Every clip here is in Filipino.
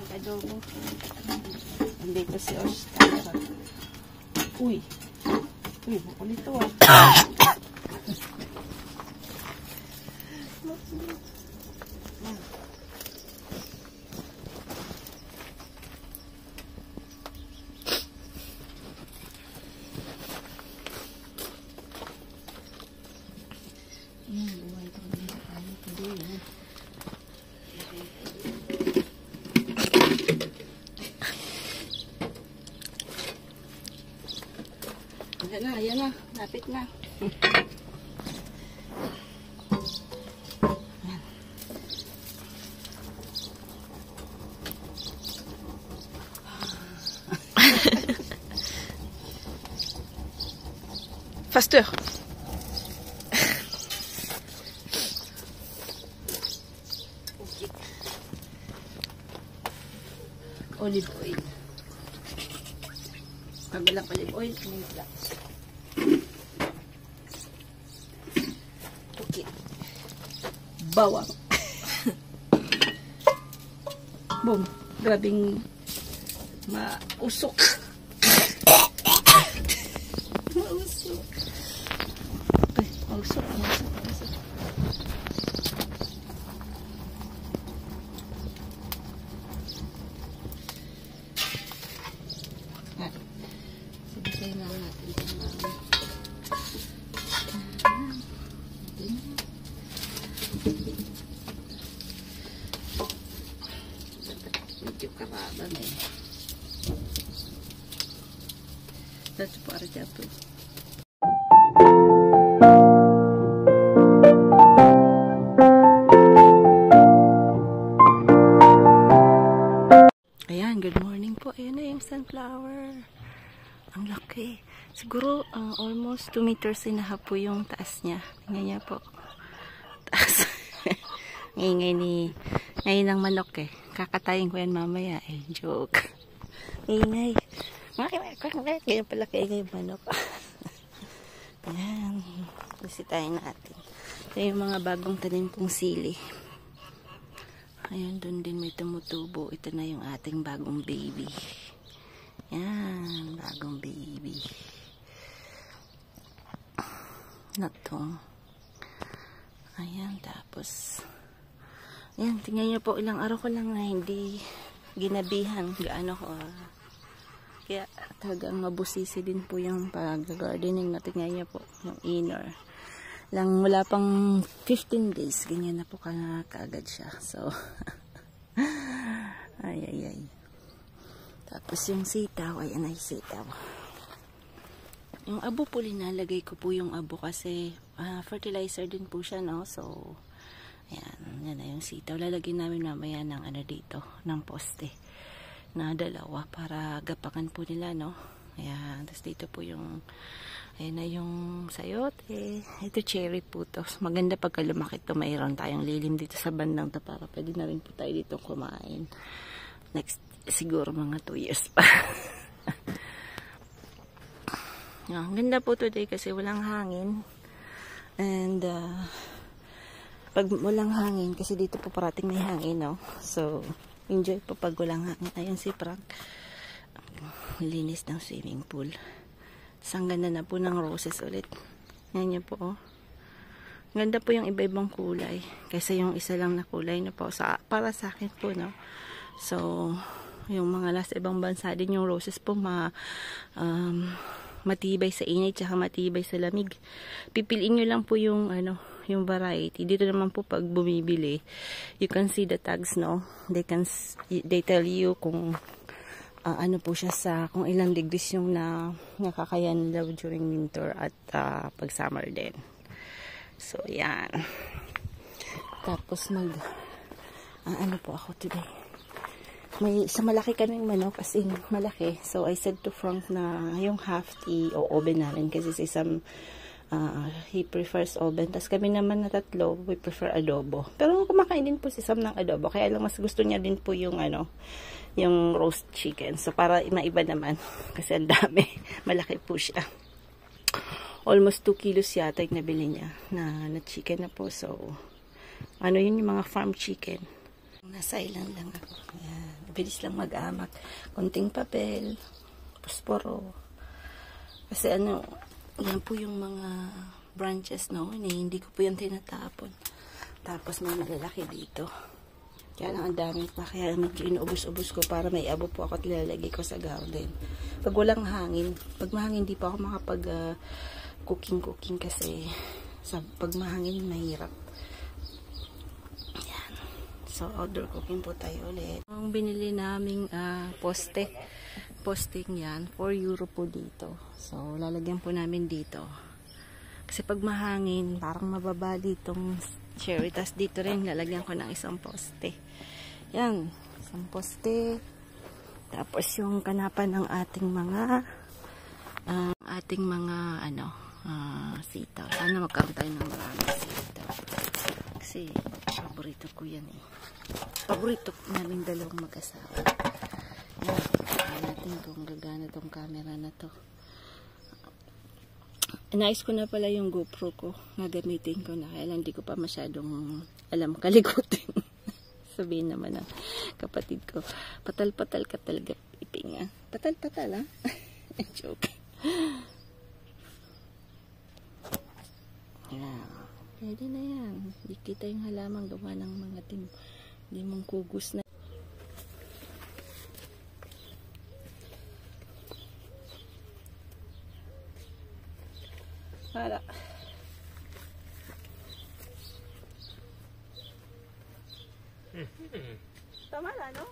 mag-adobo. Nandito si Oscar. Uy, bukol ito ah. Ayan na, lapit na. Faster. Olive oil. Kabilang olive oil, pinipla. Okay. Bawang. Boom. Grabing mausok. Mausok. Okay, mausok. Sabay na natin medyo karaban eh. That's para jatuh. Ayan, good morning po. Ayan na yung sunflower. Ang laki. Siguro almost 2 meters and a half po yung taas niya. Tingnan niya po. Taas. Ngayon ng manok eh. Kakatayin ko yan mamaya eh. Joke. Ingay. Ganyan pala kaingay yung manok. Ayan. Bisitahin natin. Ito yung mga bagong tanim pong sili. Ayan, doon din may tumutubo. Ito na yung ating bagong baby. Yan, bagong baby. Natong. Ayan, tapos ayan, tingnan nyo po, ilang araw ko lang na hindi ginabihan. Gaano ko. Kaya talagang mabusisi din po yung pag-gardening na. Tingnan nyo po, yung inner. Lang wala pang 15 days, ganyan na po kaagad siya. So, ay. Tapos yung sitaw, ayan ay sitaw. Yung abo po, linalagay ko po yung abo kasi fertilizer din po siya, no? So, ayan, yan na yung sitaw. Lalagyan namin mamaya ng ano dito, ng poste na dalawa para gapakan po nila, no? Ayan, tapos dito po yung ayan na yung sayote. Ito cherry po to. Maganda pagka lumaki to. Mayroon tayong lilim dito sa bandang to para pwede na rin po tayo dito kumain. Next, siguro mga 2 years pa. Ang ganda po today kasi walang hangin. And pag walang hangin, kasi dito po parating may hangin, no? So, enjoy po pag walang hangin. Ayun si Frank. Linis ng swimming pool. Ang ganda na po ng roses ulit. Yan niyo po, oh. Ganda po yung iba-ibang kulay. Kaysa yung isa lang na kulay na po. Para sa akin po, no? So, yung mga nasa ibang bansa din yung roses po matibay sa init tsaka matibay sa lamig. Pipiliin nyo lang po yung yung variety. Dito naman po pag bumibili, you can see the tags, no? They tell you kung ano po siya kung ilang degrees yung nakakayan daw during winter at pag summer din. So, yan. Tapos ano po ako today. Sa malaki kaming manok, as in malaki. So, I said to Frank na yung half i-oven namin kasi si Sam he prefers oven. Tapos kami naman na tatlo, we prefer adobo. Pero kumakain din po si Sam ng adobo. Kaya lang mas gusto niya din po yung yung roast chicken. So, para maiba naman. Kasi ang dami. Malaki po siya. Almost 2 kilos yata yung nabili niya na chicken na po. So, yun yung mga farm chicken. Nasa island lang ako. Ayan. Bilis lang mag-amak. Konting papel, posporo. Kasi ano, yan po yung mga branches, no? Hindi ko po yung tinatapon. Tapos may malalaki dito. Kaya lang ang dami pa. Kaya medyo inuubos-ubos ko para may abo po ako at lalagay ko sa garden. Pag walang hangin, pag mahangin, di pa ako makapag cooking kasi sa pag mahangin, mahirap. Yan. So, outdoor cooking po tayo ulit. Ang binili naming posting yan, 4 euro po dito. So, lalagyan po namin dito. Kasi pag mahangin, parang mababali itong cherry. Tas dito rin, lalagyan ko ng isang poste. Yan, isang poste. Tapos yung kanapan ng ating mga sitaw. Sana magkaroon tayo ng maraming sitaw. Kasi, paborito ko yan eh. Paborito naming dalawang mag-asawa. Yan, tingnan natin kung gagana tong camera na to. Nais ko na pala yung GoPro ko. Nagamitin ko na. Kaya lang di ko pa masyadong alam kalikutin. Sabihin naman ng kapatid ko, patal-patal ka talaga, iping ah. Patal-patal ah. Joke. Ayan. Pwede na yan. Di kita yung halamang gawa ng mga limong kugos na. Hala. Tama na, no?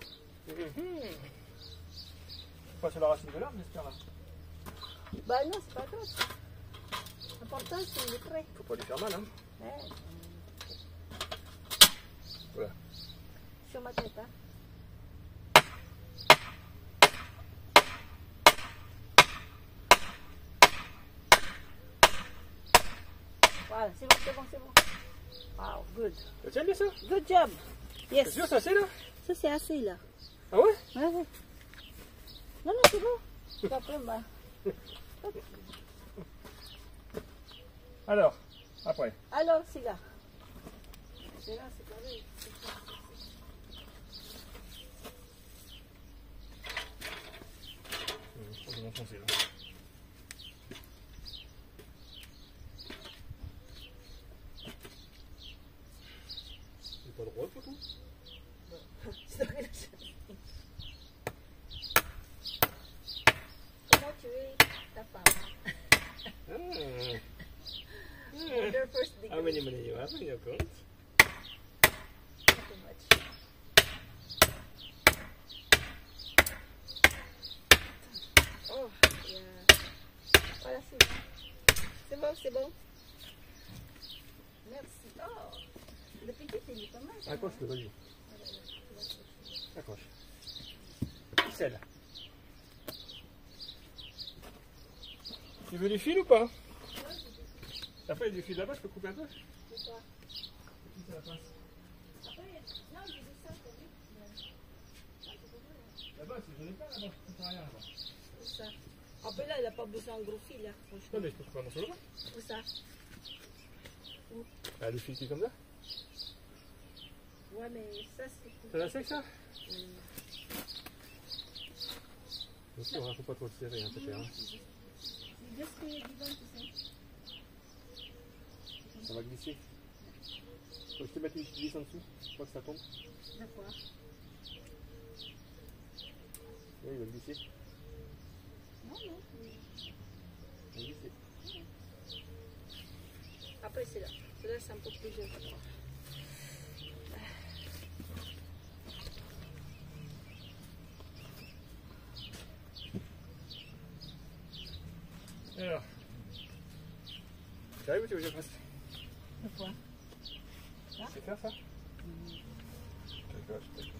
Pas sur la racine de l'arbre, j'espère. Bah non, c'est pas tout. L'important, c'est le prêt. Faut pas lui faire mal, hein. Ouais. Voilà. Sur ma tête, hein. Voilà, c'est bon, c'est bon, c'est bon. Wow, good. Ça tient bien ça? Good job. Yes. C'est sûr, c'est assez là? Ça, c'est assez, là. Ah ouais? Ouais, ouais. Non, non, c'est bon. Après, bah. Alors, après. Alors, c'est là. C'est là, c'est pareil. Je vais m'enfoncer là. C'est pas droit, photo? Comment tu es ta femme? Their first degree. How many money you have in your account? Not too much. Oh, yeah. Voilà, c'est bon. C'est bon, c'est bon. Merci. Oh, le petit, il est pas mal. Accroche-le, vas-y. Accroche. Celle. Tu veux du fil ou pas? Après, il y a du fil là-bas, je peux couper un peu? C'est quoi? Ça passe. Après, non, j'ai vu ça, t'as vu? Là-bas, j'en ai pas là-bas, ça sert à rien là-bas. Où ça? Après, là, il n'a pas besoin de gros fil, là, Non, franchement. mais je peux couper un morceau là-bas. Où ça? Ah, le fil qui est comme ça? Ouais, mais ça, c'est... Ça la sec ça? Bien sûr, hein, faut pas trop le serrer, hein, c'est hein. Just que you want to say. Ça va glisser. Faut que je te mette une petite vis en dessous, je crois que ça tombe. D'accord. Oui, il va glisser. Non, non. Il va glisser. Après, c'est là. C'est là, c'est un peu plus jeune. Alors, tu arrives ou tu veux que je fasse? De quoi? Tu sais faire ça? D'accord, je t'ai.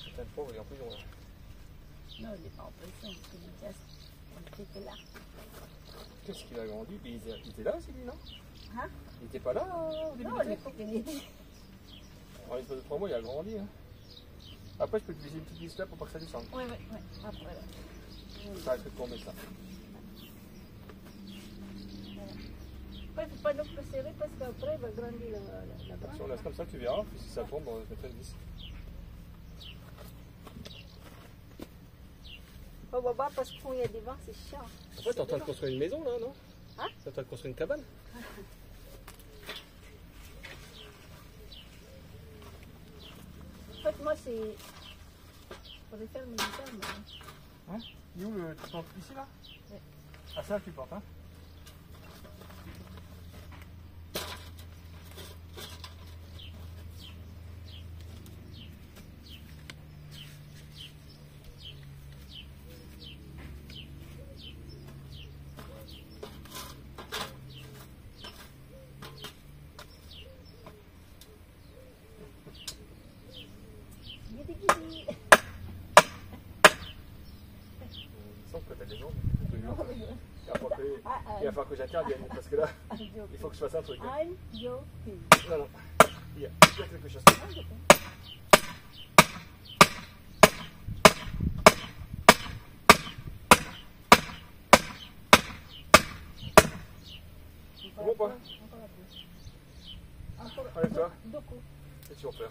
Putain, le pauvre, il est en prison là. Non, il n'est pas en pression, parce qu'il est déjà... Il était là. Qu'est-ce qu'il a grandi? Il était là aussi lui, non? Hein? Il était pas là au début Non, de il l'été? faut qu'il ait dit. En l'espace de 3 mois, il a grandi. Hein. Après, je peux te laisser une petite vis là pour pas que ça descende. Oui, oui, oui. Après, là. Ça risque de tomber ça. Après, il faut pas non plus serré parce qu'après il va grandir la branche. Si on laisse comme ça, tu verras. Puis si ça tombe, on mettra une vis. Au baba, parce qu'il y a des vents, c'est chiant. En fait, t'es en train de construire une maison là, non? Hein? T'es en train de construire une cabane? En fait, moi, c'est. Pour les faire militaires, mais. Hein? Et où le. Tu portes ici là? Oui. Ah, ça tu portes, hein? Gidi-gidi. Il semble que t'as des jambes. Il va falloir que j'intervienne parce que là, il faut que je fasse un truc. I'm joking. Non, non. Il y a quelque chose. C'est bon pas? Allez toi. Et tu en peur.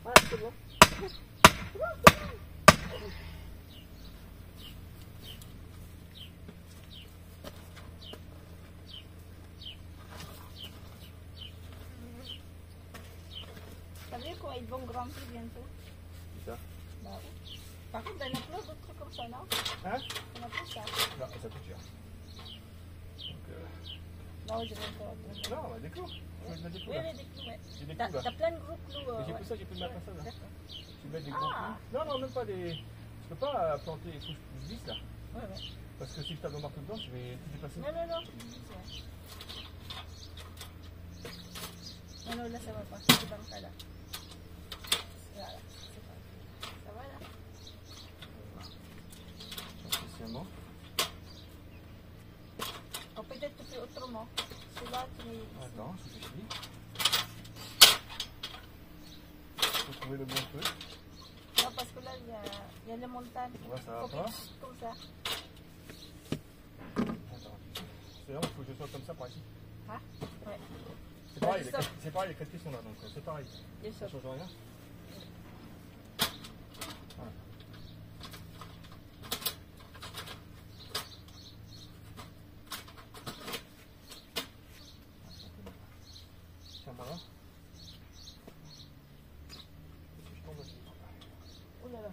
Voilà, c'est bon. T'as vu quoi, ils vont grandir bientôt? C'est ça? Bah oui. Par contre, il y en a plein d'autres trucs comme ça, non? Hein? Il y en a plus ça. Non, ça coûte cher. Donc, Non, je vais faire. non, bah, des clous. Je vais mettre des clous Oui, là. oui, des clous, ouais. J'ai des T'as clous là. plein de gros clous. Mais j'ai ouais. plus ça, j'ai plus de mettre ça là. D'accord. Tu mets des gros Ah. clous. Non, non, même pas des. Je peux pas planter les couches plus 10 là. Ouais, ouais. Parce que si je tape le marteau dedans, je vais tout dépasser. Non, non, non, tu dis ça. Non, non, là, ça va pas. C'est comme ça, là. Voilà, c'est pas. Ça va, là? Spécialement. Ou peut-être tu fais autrement. Celui-là, tu mets ici. Attends, je réfléchis. Faut trouver le bon truc. Non, parce que là, il y a les montagnes. Ouais, ça va Faut pas. que- Comme ça. Attends. C'est là, il faut que je sois comme ça par ici. Hein? Ouais. C'est pareil, c'est pareil, les quatre pieds sont là, donc c'est pareil. Bien Ça sûr. change rien. Voilà. Tiens, voilà. Je tombe aussi. Oh là là.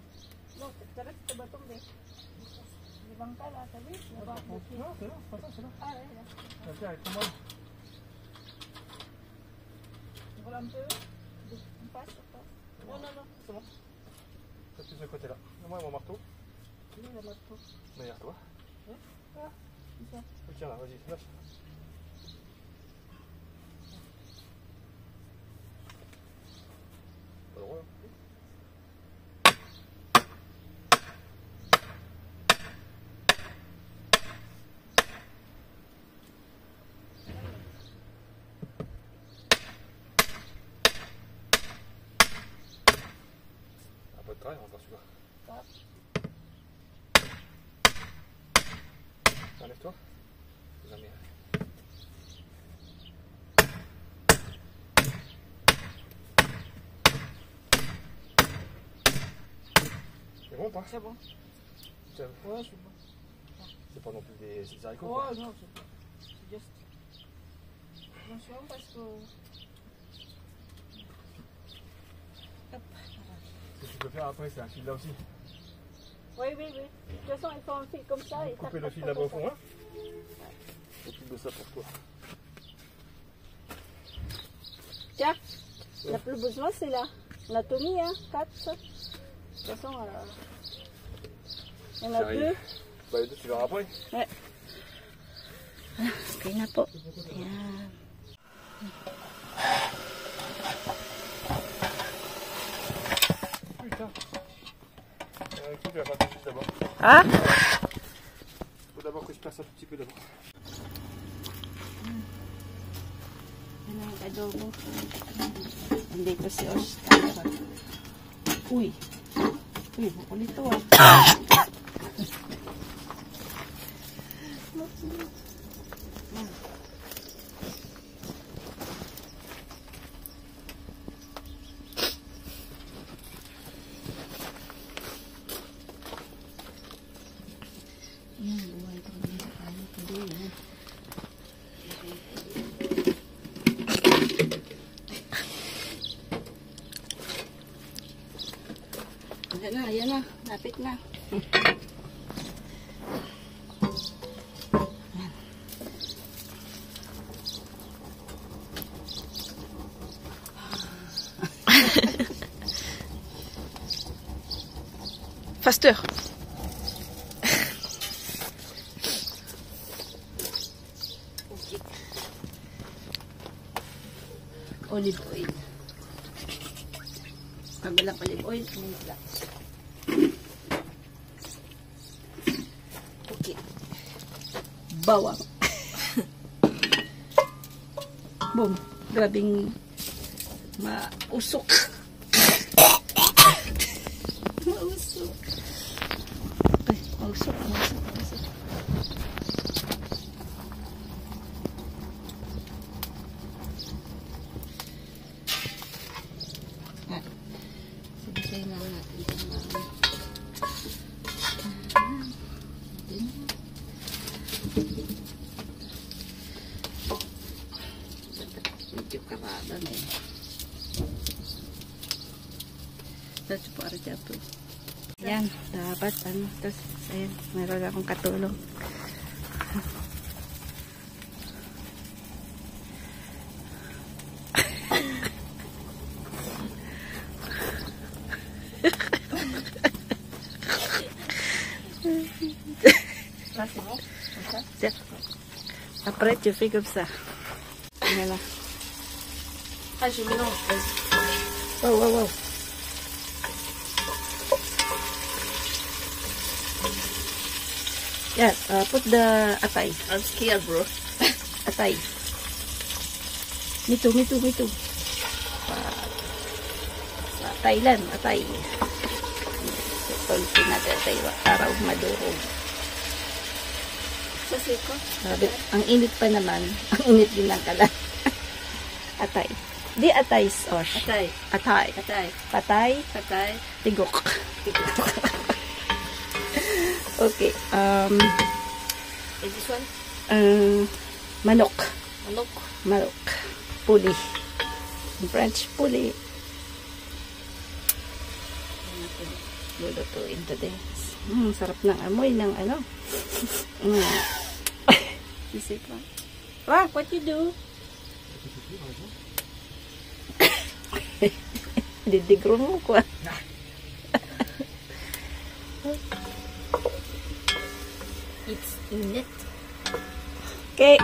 Non, c'est vrai que tu vas tomber. Le bancal, là, t'as vu? Le banc, le pied. Non, c'est là, c'est pas ça, c'est là. Ah, ouais, là. Tiens, avec moi. Voilà un peu. On passe, on passe. Non, non, non. C'est bon. C'est plus de ce côté-là. Moi, mon marteau. Oui, le marteau. Derrière toi. Ah, c'est ça. Tiens là, vas-y, lâche. Pas drôle. Un peu de travail encore celui-là. Ça. Enlève-toi. Jamais. C'est bon ou pas? C'est bon. C'est Ouais, c'est bon. pas non plus des haricots quoi. Ouais, non, c'est bon. C'est juste. Attention parce que. Hop. Ce que tu peux faire après, c'est un fil là aussi. Oui, oui, oui. De toute façon, il faut un fil comme ça. Et Couper tac, le tac, fil tac, là-bas au tac, fond, hein? Occupe de ça pour toi. Tiens, il n'y a plus besoin, c'est là. L'anatomie, hein, 4. De toute façon, il y en a J'arrive. 2. Bah, les deux, tu verras après. Ouais. Okay na po. Ayan. Putain. Écoute, tu vas faire tout de suite d'abord. Ah? Faut d'abord que je passe un tout petit peu d'abord. Yan ang adobo. Andito si Osh. Uy. Uy, makulit to ah. Yan, buhay ko rin sa kanya today. Ayan na, lapit na. Faster. Olive oil. Pag walang olive oil, minute. Okay. Bawang. Boom. Grabing mausok. Mausok. Ay, mausok. Sabay na natin ito medyo karada na eh. Tapos po ara dyan po. Yan, dapat ano. Tapos, ayan, meron akong katulong. Après, tu fais comme ça. Voilà. Ah, je mélange. Wow, wow, wow. Yeah, put the atay. I'm scared, bro. Atay. Me too. Sa Thailand, atay. Tulsin natin atay para madurog. Ça, c'est quoi? Sabi, ang init pa naman. Ang init din ng kalan. Atay. Di atay sauce. Atay. Atay. Atay. Patay. Atay. Tigok. Okay. And this one? Manok. Manok. Manok. Puli. In French, puli. Lulutuin today. Sarap ng amoy ng ano. Isip pa. Wow, what you do? Didigro mo ko. It's in it. Okay.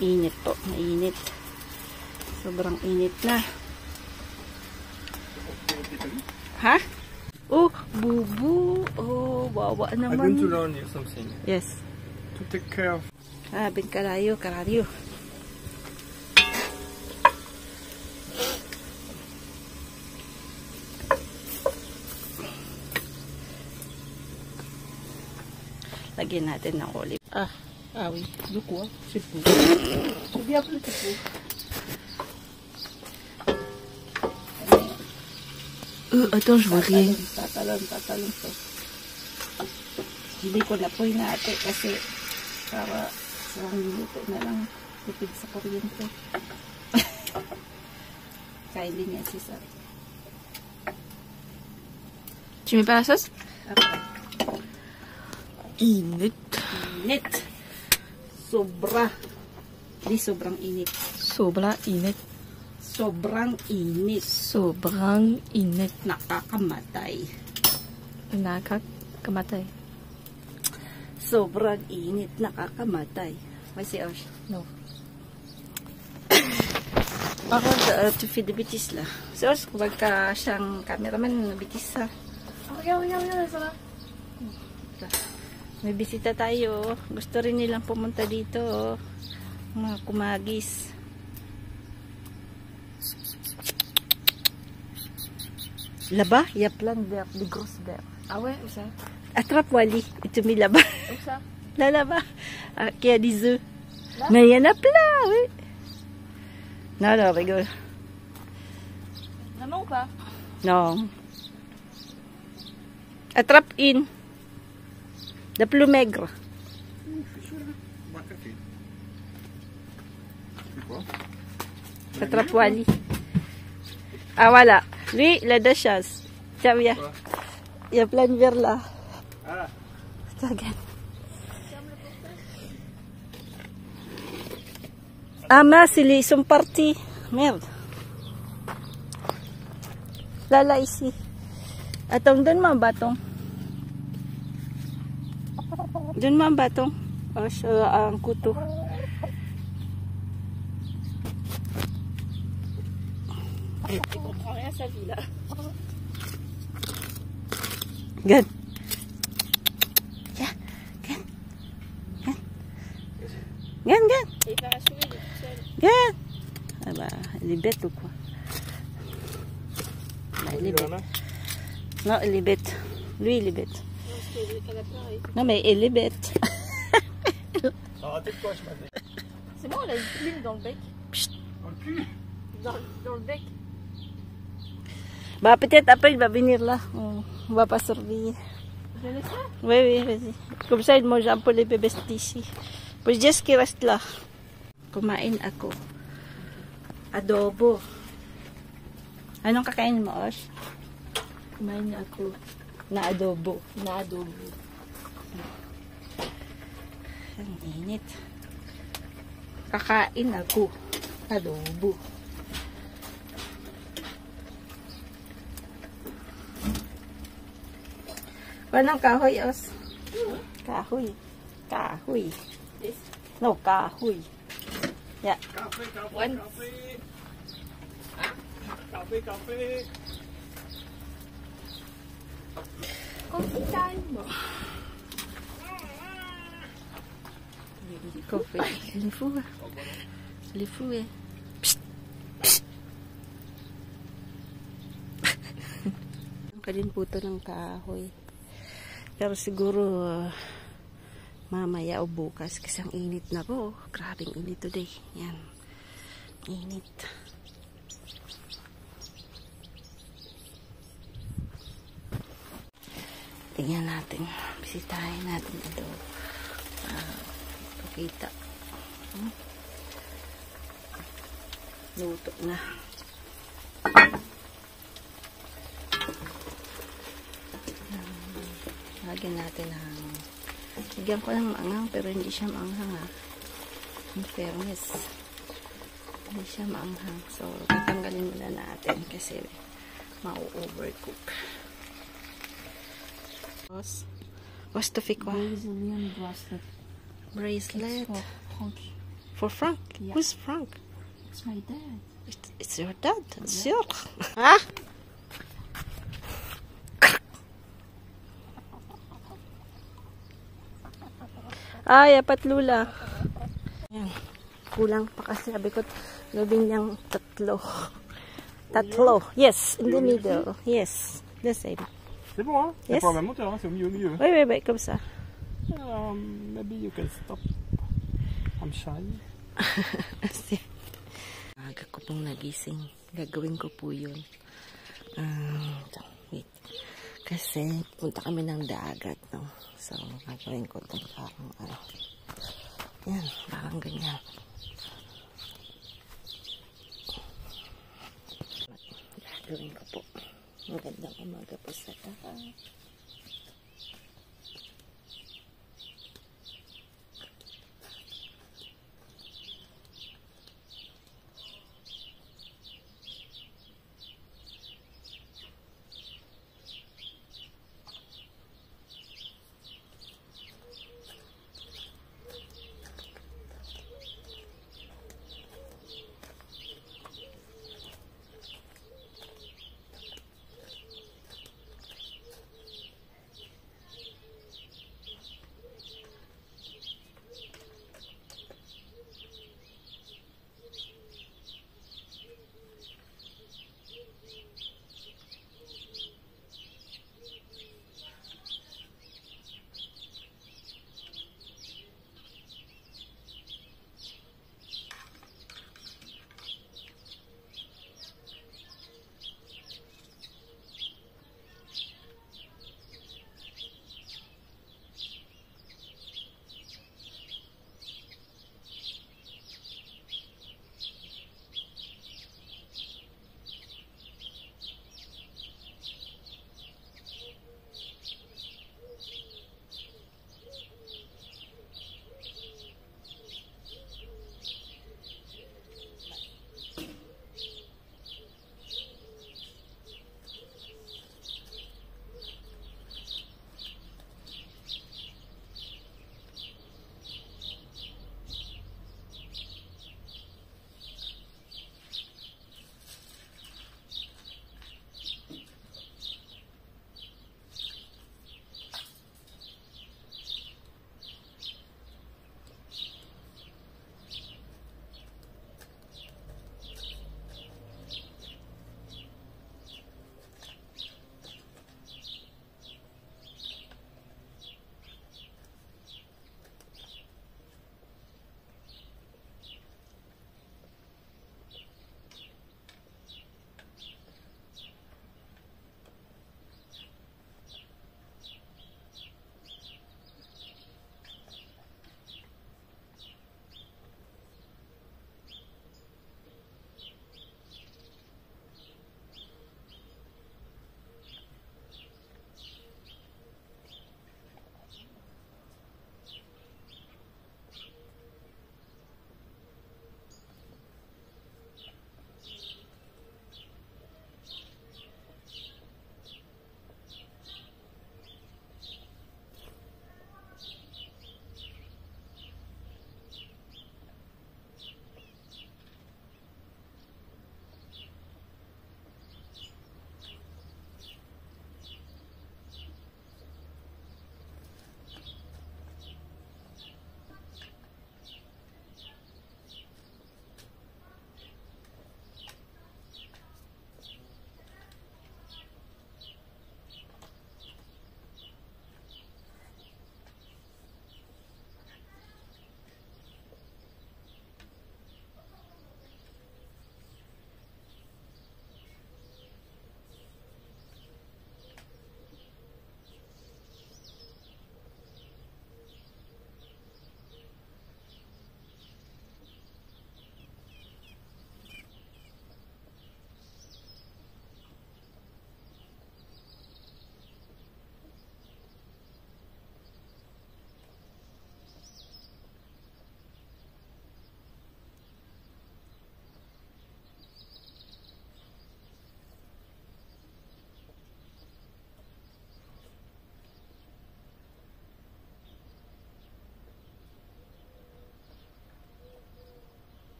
Init po. Mainit. Sobrang init na. Ha? Oh, bubu. Oh, wawa I'm going to naman. learn you something. Yes. To take care of. Ah, bin karayo. Lagyan natin ng olive. Ah oui. De quoi? C'est fou. C'est bien plus que fou. Attends, je vois rien. Tatalon to. Hindi ko na po hinati kasi para sa minuto na lang tipid sa kuryente. Kain din yan si Sar. Tu mets pas la sauce? Init. Init. Sobra. Di sobrang init. Sobra init. Sobrang init. Sobrang init. Nakakamatay. Nakakamatay. Sobrang init. Nakakamatay. May si Osh. No. Ako, to feed the bitis la. Si Osh, kubag ka siyang cameraman, bitis ha. Regarde, ça va. May bisita tayo. Gusto rin nilang pumunta dito. Mga kumagis. Là-bas, il y a plein de vers, de grosses vers. Ah ouais, où ça? Attrape Wally, et tu mets là-bas. Où ça? Là-bas, qui a des œufs. Là? Mais il y en a plein, oui. Non, non, rigole. Vraiment ou pas? Non. Attrape une. De plus maigre. Bois de café. C'est quoi? Attrape Wally. Ah, voilà. Lui, il a de chasse. Tiens, viens. Quoi? Il y a plein de vers là. Ah, Regarde. Ah, mince, ils sont partis. Merde. Là, ici. Attends, donne-moi un bâton. Donne-moi un bâton. Un couteau. Il comprend rien à sa vie là. Regarde. Regarde. Et il va rassurer, il est tout seul. Regarde. Ah bah, elle est bête ou quoi? Bah, elle est bête. Non, elle est bête. Lui, il est bête. Non, parce qu'elle a peur. Non, mais elle est bête. arrêtez de quoi, je m'appelle. C'est bon, elle a une plume dans le bec. Dans le cul. Dans le bec. Bah, peut-être après, il va venir là. On va pas surveiller. Je laisse ça? Oui, oui, vas-y. Comme ça, il mange un peu les bébés d'ici. Pues just qui reste là. Kumain ako. Adobo. Anong kakain mo, Osh? Kumain ako. Na adobo. Na adobo. Ang init. Kakain ako. Adobo. Walang kahoy, Os. Kahoy. Kahoy. This? No, kahoy. Yeah. Café, café, One. café. Café, café. Coffee time. Coffee. Il est fou, hein? Il est fou, eh? Psst. Psst. Ang kalin po ito ng kahoy. Pero siguro, mamaya o bukas kasi ang init na po. Grabing init today. Yan. Init. Tingnan natin. Bisitahin natin ito. Pakita. Luto na. Lagyan natin ng bigyan ko ng maanghang pero hindi siya maanghang ha. In fairness. Hindi siya maanghang. So, tatanggalin muna natin kasi ma-overcook. What's the fake one? Brazilian bracelet. Bracelet. For Frank. For Frank? Yeah. Who's Frank? It's my dad. It's your dad. It's your... Ha? Ay, apat lula. Ayan. Kulang pa kasi sabi ko gawin niyang tatlo. Tatlo. Yes, in the middle. Yes, the same. C'est bon, hein? Yes. C'est pas la même hauteur, hein? C'est au milieu. Oui, oui, oui, comme ça. Maybe you can stop. I'm shy. Aga ko pong nagising. Gagawin ko po yun. Wait. Kasi punta kami ng dagat, no? So, gagawin ko ito parang ano. Yan, parang ganyan. Gagawin ko po. Magandang umaga po sa lahat.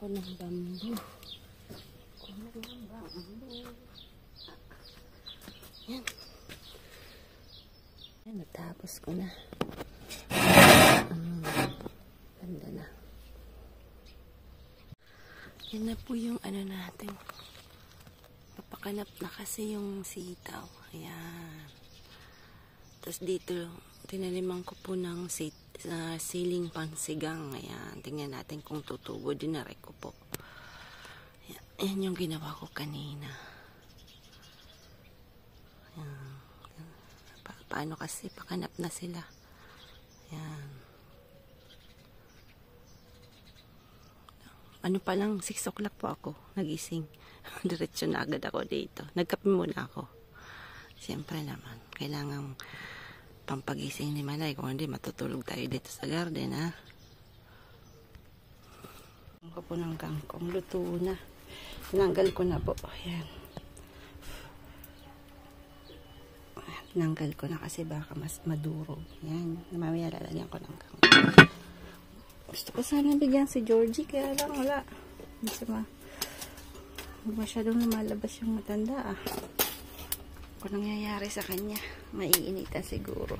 ako ng bamboo. Kuha ng bamboo. Yan. Yan, natapos ko na. Ganda na. Yan na po yung ano natin. Papakanap na kasi yung sitaw. Ayan. Tapos dito, tinaliman ko po ng siling pansigang. Ayan. Tingnan natin kung tutubo. Dinarek ko po. Ayan. Ayan yung ginawa ko kanina. Ayan. Paano kasi pakanap na sila. Ayan. Ano pa lang, 6 o'clock po ako nagising. Diretso na agad ako dito. Nagkape muna ako. Siyempre naman, kailangan pampagising ni Malay. Kung hindi, matutulog tayo dito sa garden, ha? Ang ko po ng kangkong. Luto na. Tinanggal ko na po. Ayan. Tinanggal ko na kasi baka mas maduro. Ayan. Mamaya lalagyan ko ng kangkong. Gusto ko sana bigyan si Georgie. Kaya lang wala. Masyadong lumalabas yung matanda, ah. Kung nangyayari sa kanya, maiinitan siguro.